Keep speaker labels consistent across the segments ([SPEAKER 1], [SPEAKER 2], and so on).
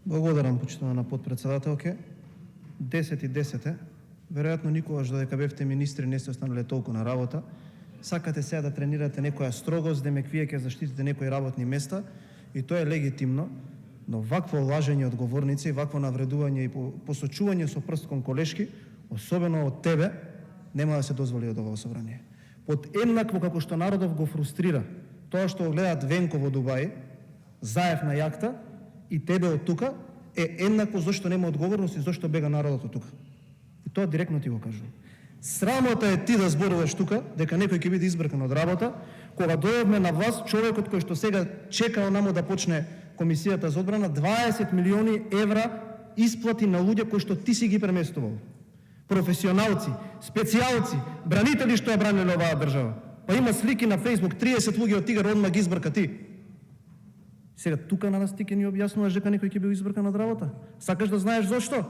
[SPEAKER 1] Благодарам, почитувана подпредседателке. 10:10 е. Веројатно никогаш додека бевте министри не сте останале толку на работа. Сакате сега да тренирате некоја строгост, демек вие ќе заштитите некои работни места и тоа е легитимно, но вакво лажење од говорници, вакво навредување и посочување со прст кон колешки, особено од тебе, нема да се дозволи од овој собрание. Под еднакво како што народов го фрустрира тоа што го гледаат Венко во Дубај, Заев на јахта и тебе од тука, е еднакво зашто нема одговорност и зашто бега народот од тука. И тоа директно ти го кажувам. Срамота е ти да зборуваш тука дека некој ќе биде избркан од работа, кога дојдовме на власт, човекот кој што сега чека онамо да почне комисијата за одбрана, 20 милиони евра исплати на луѓе кои што ти си ги преместувал. Професионалци, специјалци, бранители што ја бранеле оваа држава. Па има слики на Facebook, 30 луѓе од Тигар одма ги избрка ти. Сега тука на нас ти ќе ни објаснуваш дека некој ќе бил избркан од работа? Сакаш да знаеш зошто?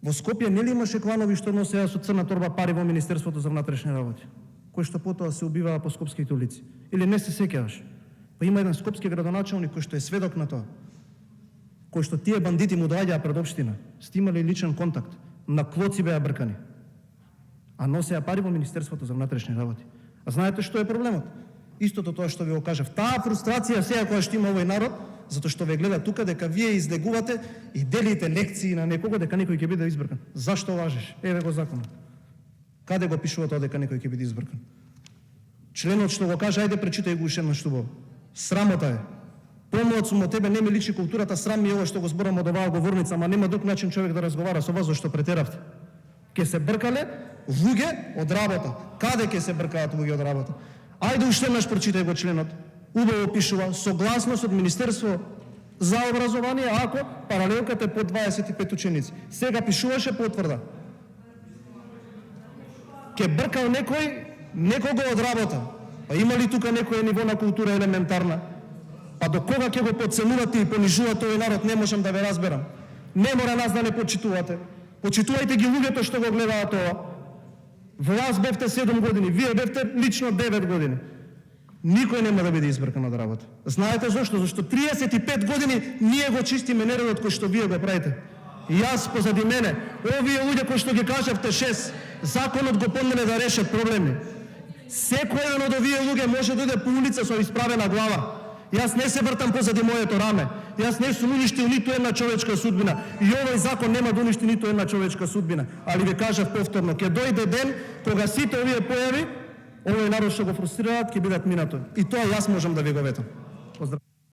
[SPEAKER 1] Во Скопје нели имаше кланови што носеа со црна торба пари во Министерството за внатрешни работи, кои што потоа се убиваа по скопските улици? Или не се сеќаваш? Па има еден скопски градоначалник кој што е сведок на тоа, кој што тие бандити му доаѓаа пред општина, сте имале личен контакт, на клоци беа бркани, а носеа пари во Министерството за внатрешни работи. А знаете што е проблемот? Истото тоа што ви го кажав, таа фрустрација сега која што има овој народ, затоа што ве гледа тука дека вие излегувате и делите лекции на некого дека некој ќе биде избркан. Зашто лажеш? Еве го законот. Каде го пишува тоа дека некој ќе биде избркан? Членот што го каже, ајде пречитај го уште еднаш убаво. Срамота е. Помоот сум од тебе, не ми личи културата, срам ми е ова што го зборам од оваа говорница, ама нема друг начин човек да разговара со вас зашто претеравте. Ке се бркале луѓе од работа. Каде ке се бркаат луѓе од работа? Ајде уште еднаш прочитај го членот. Убаво пишува согласност од Министерство за образование ако паралелката е по 25 ученици. Сега пишуваше потврда. Ке бркал некого од работа. Па има ли тука некој ниво на култура елементарна? Па до кога ќе го подценувате и понижувате овој народ, не можам да ве разберам. Не мора нас да не почитувате. Почитувајте ги луѓето што го гледаат ова. Власт бевте 7 години, вие бевте лично 9 години. Никој нема да биде избркан од работа. Знаете зашто? Зашто 35 години ние го чистиме нередот кој што вие го правите. Јас позади мене, овие луѓе кои што ги кажавте 6, законот го помине да решат проблеми. Секој еден од овие луѓе може да иде по улица со исправена глава. Јас не се вртам позади моето раме. Јас не сум уништил ниту една човечка судбина. И овој закон нема да уништи ниту една човечка судбина. Али ви кажав повторно, ќе дојде ден кога сите овие појави, овој народ што го фрустрираат, ќе бидат минато. И тоа јас можам да ви го ветам. Поздрав.